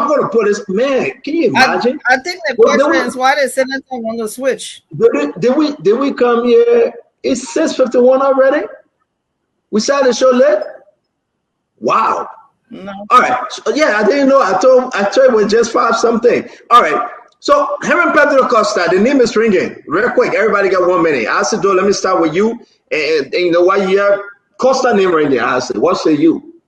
going to put this, man, can you imagine? I think the question is why the senator want to switch. Did we come here? It's 6:51 already. We started the show late. Wow. No. All right. So, yeah, I didn't know. I told it was just 5 something. All right. So Herman Pedro Costa, the name is ringing. Real quick, everybody got 1 minute. I said, let me start with you. And you know why you have Costa name ringing? I said, what say you?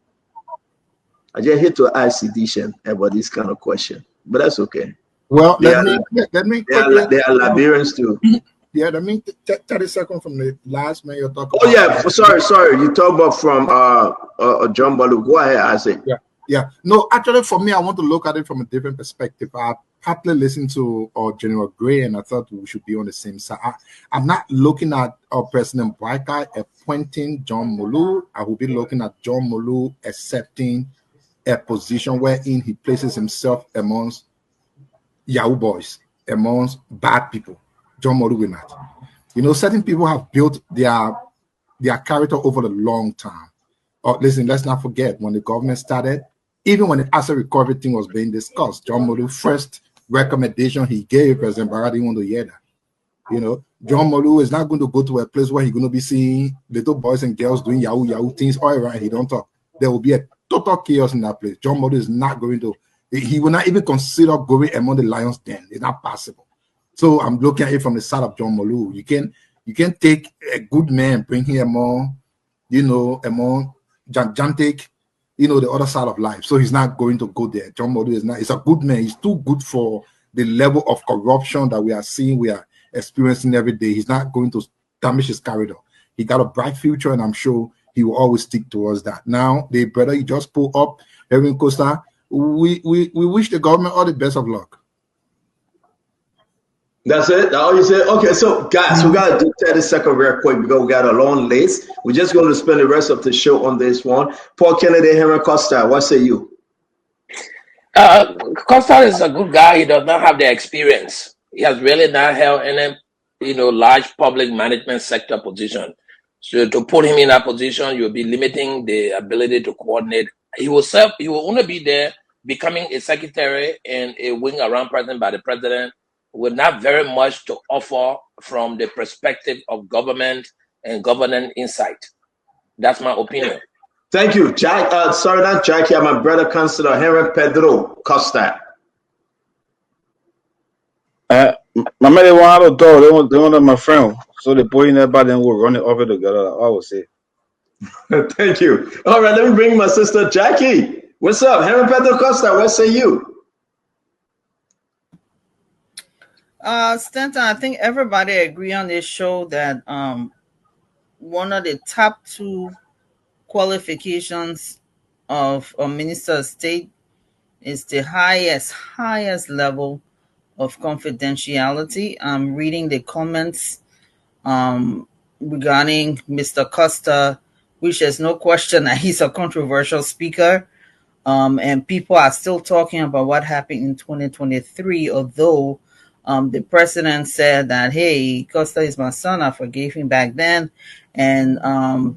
I just hit to ICD about this kind of question, but that's okay. Well, let me. They are Liberians too. Yeah, let me 30 seconds from the last man you're talking about. Oh, yeah. Sorry. You talk about from John Balu. Go ahead, Isaac. Yeah. No, actually, for me, I want to look at it from a different perspective. I partly listened to General Gray, and I thought we should be on the same side. I'm not looking at President Boakai appointing John Molu. I will be looking at John Molu accepting a position wherein he places himself amongst Yahoo boys, amongst bad people. John Molu will not. You know, certain people have built their character over a long time. Listen, let's not forget when the government started, even when the asset recovery thing was being discussed, John Molu's first recommendation he gave President Barra didn't want to hear that. You know, John Molu is not going to go to a place where he's going to be seeing little boys and girls doing Yahoo things all around. He don't talk. There will be a total chaos in that place. John Molu is not going to. He will not even consider going among the lions' den. It's not possible. So I'm looking at it from the side of John Molu. You can take a good man, bring him among, among gigantic, the other side of life. So he's not going to go there. John Molu is not. He's a good man. He's too good for the level of corruption that we are seeing, we are experiencing every day. He's not going to damage his corridor. He got a bright future, and I'm sure he will always stick towards that. Now, the brother you just pulled up, Herman Costa, we wish the government all the best of luck. That's it? That's all you said? Okay, so guys, we got to do 30 seconds real quick because we got a long list. We're just going to spend the rest of the show on this one. Paul Kennedy, Herman Costa, what say you? Costa is a good guy. He does not have the experience. He has really not held any, large public management sector position. So to put him in that position, you'll be limiting the ability to coordinate. He will only be there becoming a secretary and a wing around president by the president with not very much to offer from the perspective of government and governance insight. That's my opinion. Thank you, Jack. Sorry, not Jackie. My brother, Councilor Herman Pedro Costa. My man, they want to do. They want my friend. So the boy and everybody will run it over together. I would say. Thank you. All right, let me bring my sister Jackie. What's up, Herman Pedro Costa? What say you? Stanton, I think everybody agree on this show that one of the top 2 qualifications of a minister of state is the highest level of confidentiality. I'm reading the comments regarding Mr. Costa, which there's no question that he's a controversial speaker. And people are still talking about what happened in 2023, although the president said that, hey, Costa is my son, I forgave him back then. And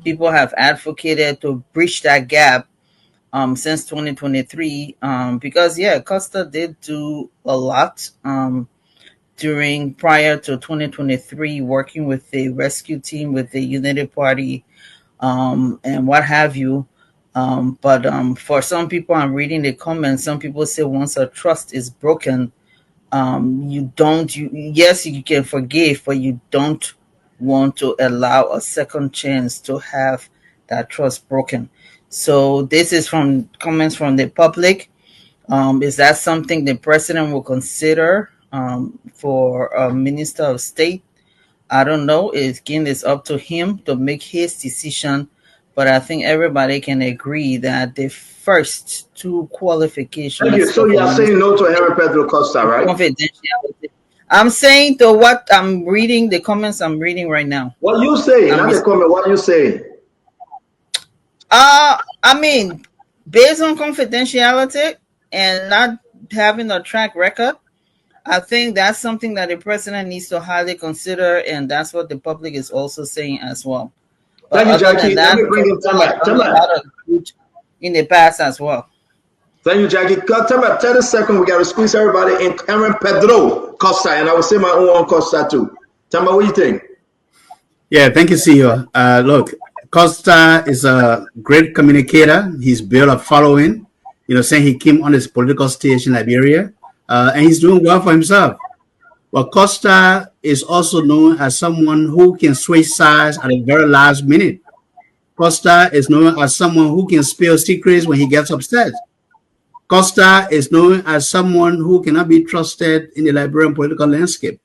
people have advocated to bridge that gap since 2023 because, Costa did do a lot prior to 2023, working with the rescue team, with the United Party and what have you. But for some people, I'm reading the comments, some people say once a trust is broken, you can forgive, but you don't want to allow a second chance to have that trust broken. So this is from comments from the public. Is that something the president will consider for a minister of state? I don't know. Again, it's up to him to make his decision. But I think everybody can agree that the first 2 qualifications. So you are saying no to Herman Pedro Costa, right? Confidentiality. I'm saying to what I'm reading, the comments I'm reading right now. What you say? Not the comment. What you say? I mean, based on confidentiality and not having a track record, I think that's something that the president needs to highly consider, and that's what the public is also saying as well. Thank you, Jackie. Let me bring in Tama. In the past as well. Thank you, Jackie. Tell 30 seconds. We got to squeeze everybody in. Cameron Pedro Costa, and I will say my own on Costa too. Tell me what you think. Yeah, thank you, CEO. Look, Costa is a great communicator. He's built a following. Saying he came on this political stage in Liberia, and he's doing well for himself. But Costa is also known as someone who can switch sides at the very last minute. Costa is known as someone who can spill secrets when he gets upset. Costa is known as someone who cannot be trusted in the Liberian political landscape.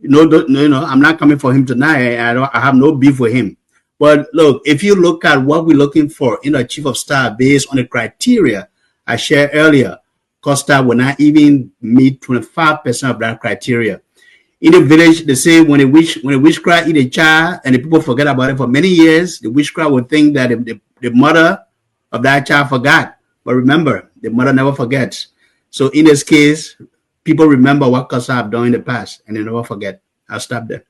I'm not coming for him tonight. I have no beef with him. But look, if you look at what we're looking for in a chief of staff based on the criteria I shared earlier, Costa will not even meet 25% of that criteria. In the village, they say when a witchcraft eat a child and the people forget about it for many years, the witchcraft will think that the mother of that child forgot. But remember, the mother never forgets. So in this case, people remember what Costa have done in the past and they never forget. I'll stop there.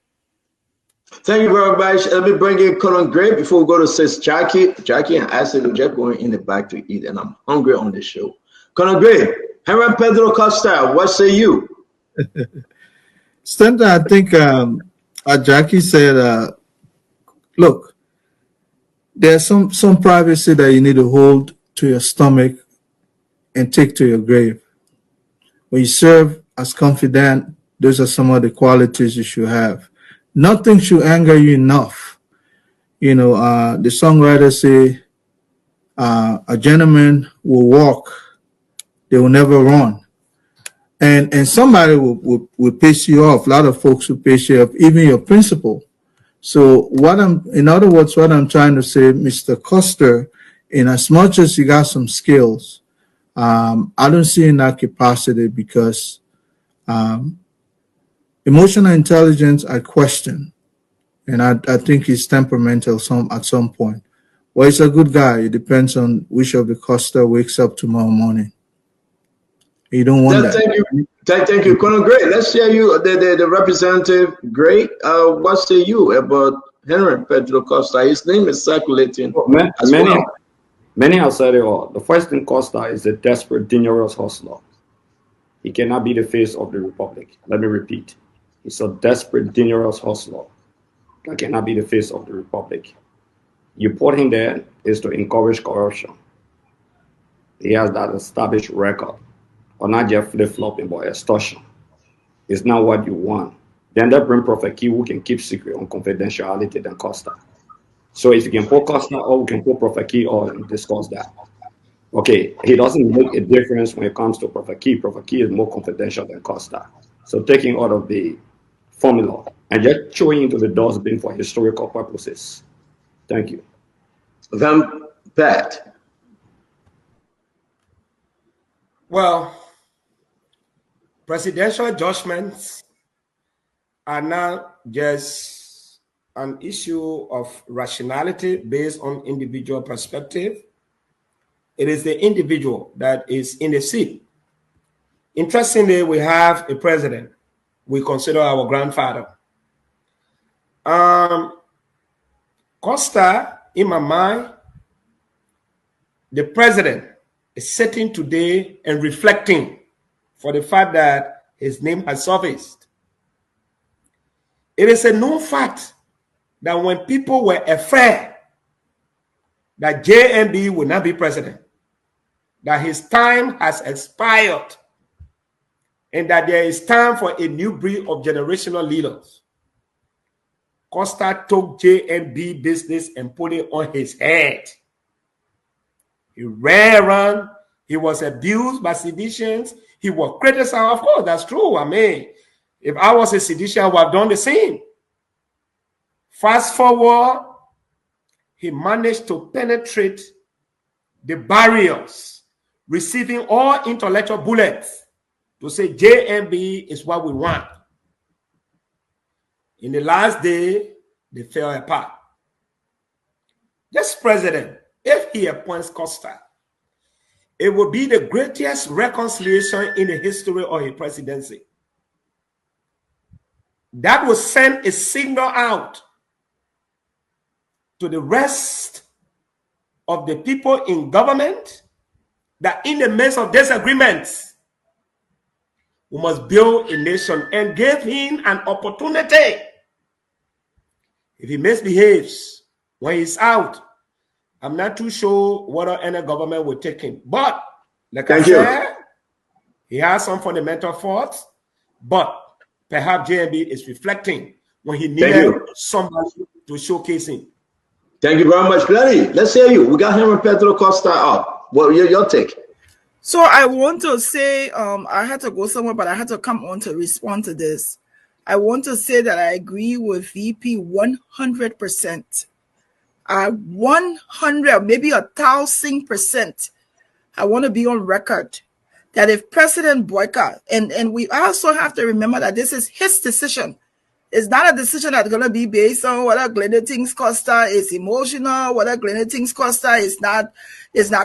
Thank you very much. Let me bring in Colin Gray before we go to Sis Jackie. Jackie and Ashley are just going in the back to eat, and I'm hungry on this show. Colin Gray, Henry Pedro Costa, what say you? Stanton, I think Jackie said, look, there's some privacy that you need to hold to your stomach and take to your grave. When you serve as confidant, those are some of the qualities you should have. Nothing should anger you enough. The songwriter say, a gentleman will walk, they will never run. And somebody will piss you off. A lot of folks will piss you off, even your principal. So in other words, what I'm trying to say, Mr. Costa, in as much as you got some skills, I don't see in that capacity because emotional intelligence, I question. And I think he's temperamental at some point. Well, he's a good guy. It depends on which of the Costa wakes up tomorrow morning. You don't want that. Thank you, Colonel Gray. Let's hear you, the representative Gray. What say you about Henry Pedro Costa? His name is circulating. Many have said it all. The first thing, Costa is a desperate, dangerous hustler. He cannot be the face of the republic. Let me repeat. He's a desperate, dangerous hustler that cannot be the face of the republic. You put him there is to encourage corruption. He has that established record. Or not just flip-flopping, but extortion. It's not what you want. Then they bring Prophet Key who can keep secret on confidentiality than Costa. So if you can put Costa or we can put Prophet Key or discuss that. Okay, he doesn't make a difference when it comes to Prophet Key. Prophet Key is more confidential than Costa. So taking out of the formula and just throwing into the dustbin for historical purposes. Thank you. Then Pat. Well, presidential judgments are not just an issue of rationality based on individual perspective. It is the individual that is in the seat. Interestingly, we have a president we consider our grandfather. Costa, in my mind, the president is sitting today and reflecting for the fact that his name has surfaced. It is a known fact that when people were afraid that JMB would not be president, that his time has expired, and that there is time for a new breed of generational leaders, Costa took JMB business and put it on his head. He ran around. He was abused by seditionists. He was criticized. Of course, that's true. I mean, if I was a seditious, I would have done the same. Fast forward, he managed to penetrate the barriers, receiving all intellectual bullets to say JMB is what we want. In the last day, they fell apart. This president, if he appoints Costa, it will be the greatest reconciliation in the history of a presidency. That will send a signal out to the rest of the people in government that in the midst of disagreements, we must build a nation and give him an opportunity. If he misbehaves when he's out, I'm not too sure whether any government will take him. But, like I said, he has some fundamental faults, but perhaps JMB is reflecting when he needed somebody to showcase him. Thank you very much, Glennie. Let's hear you. We got Henry Pedro Costa up. What your take? So I want to say, I had to go somewhere, but I had to come on to respond to this. I want to say that I agree with VP 100%. 100, maybe 1,000%. I want to be on record that if President Boyka, and we also have to remember that this is his decision. It's not a decision that's going to be based on whether Glenda thinks Costa is emotional, whether Glenda thinks Costa is not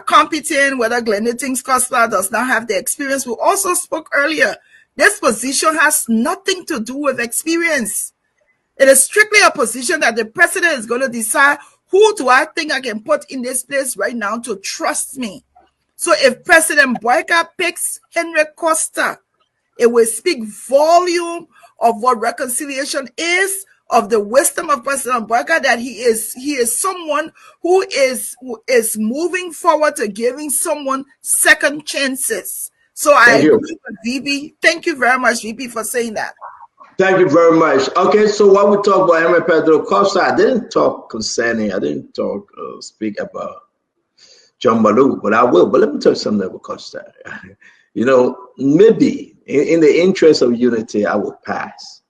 competent, whether Glenda thinks Costa does not have the experience. We also spoke earlier. This position has nothing to do with experience. It is strictly a position that the president is going to decide who do I think I can put in this place right now to trust me. So if President Boyka picks Henry Costa, it will speak volume of what reconciliation is, of the wisdom of President Boyka, that he is someone who is moving forward to giving someone second chances. So I agree with VP. Thank you very much, VP, for saying that. Thank you very much. Okay, so while we talk about Henry Pedro Costa, I didn't speak about John Malou, but I will. But let me tell you something about Costa. You know, maybe in the interest of unity, I would pass.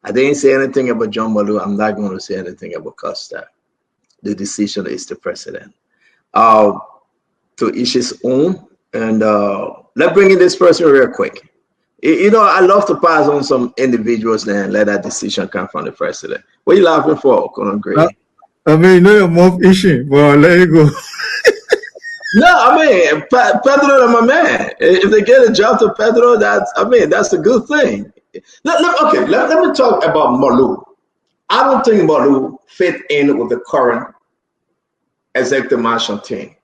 I didn't say anything about John Malou. I'm not going to say anything about Costa. The decision is the president. To each his own. And let's bring in this person real quick. You know, I love to pass on some individuals and let that decision come from the president. What are you laughing for, Colonel Gray? I mean, you know your mouth issue, but I'll let you go. No, I mean, Pedro is my man. If they get a job to Pedro, that's a good thing. Let me talk about Malou. I don't think Malou fit in with the current executive management team.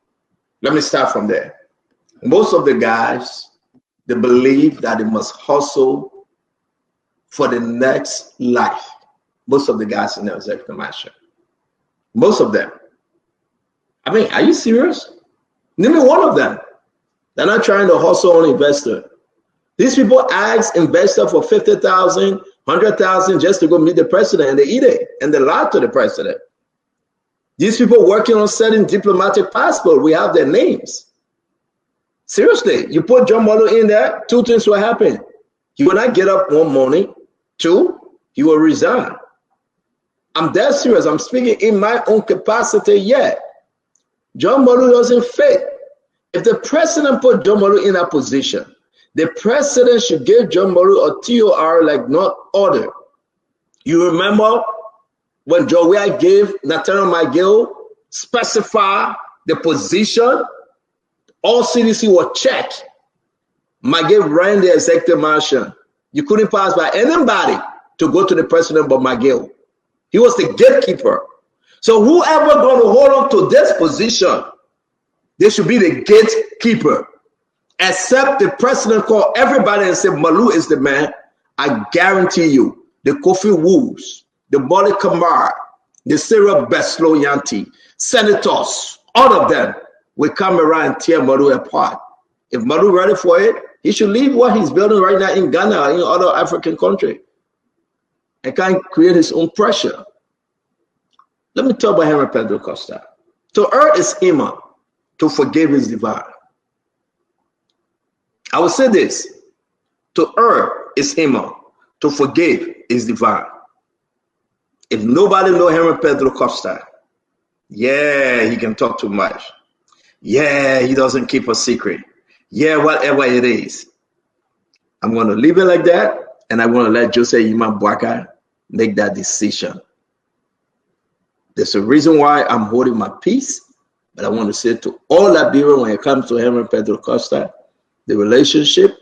Let me start from there. Most of the guys, they believe that they must hustle for the next life. Most of the guys in the executive management. Most of them. I mean, are you serious? Name me one of them. They're not trying to hustle on investor. These people ask investor for 50,000, 100,000 just to go meet the president, and they eat it and they lie to the president. These people working on setting diplomatic passport, we have their names. Seriously, you put John Malou in there, two things will happen. He will not get up one morning. Two, he will resign. I'm dead serious. I'm speaking in my own capacity yet. John Malou doesn't fit. If the president put John Malou in that position, the president should give John Malou a TOR like not order. You remember when Joey gave Nathaniel McGill specify the position? All CDC was checked. McGill ran the executive mansion. You couldn't pass by anybody to go to the president but McGill. He was the gatekeeper. So whoever going to hold on to this position, they should be the gatekeeper. Except the president called everybody and said, Malou is the man. I guarantee you, the Kofi Woos, the Molly Kamar, the Sarah Beslow Yanti, senators, all of them will come around and tear Malou apart. If Malou ready for it, he should leave what he's building right now in Ghana, in other African countries, and can create his own pressure. Let me talk about Henry Pedro Costa. To err is human, to forgive is divine. I will say this: to err is human, to forgive is divine. If nobody knows Henry Pedro Costa, yeah, he can talk too much. Yeah, he doesn't keep a secret. Yeah, whatever it is. I'm going to leave it like that, and I'm going to let Jose Yima Boyka make that decision. There's a reason why I'm holding my peace, but I want to say to all Liberians when it comes to Henry Pedro Costa, the relationship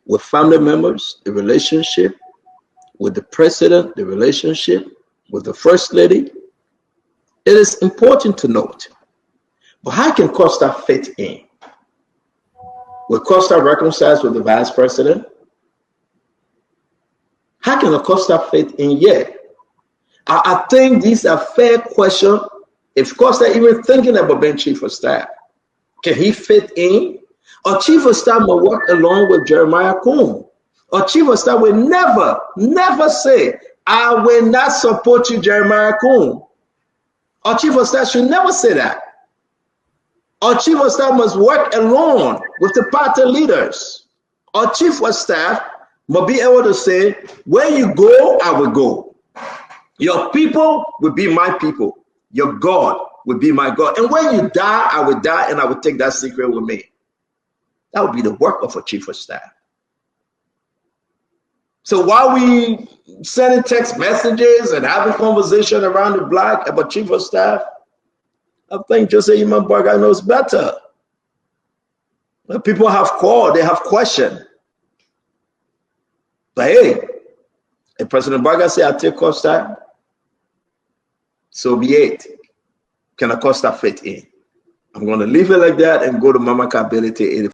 with family members, the relationship with the president, the relationship with the first lady, it is important to note. But how can Costa fit in? Will Costa reconcile with the vice president? How can Costa fit in yet? I think these are fair questions. If Costa even thinking about being chief of staff, can he fit in? Or chief of staff will work along with Jeremiah Coon. Or chief of staff will never say, I will not support you, Jeremiah Coon. Or chief of staff should never say that. Or chief of staff must work along with the party leaders. Or chief of staff must be able to say, where you go, I will go. Your people will be my people. Your God will be my God. And when you die, I will die, and I will take that secret with me. That would be the work of a chief of staff. So while we sending text messages and having conversation around the block about chief of staff, I think Jose Iman Barga knows better. When people have called, they have questioned. But hey, if President Barga say I take Costa, so be it. Can a Costa fit in? I'm going to leave it like that and go to Mama Kability 85.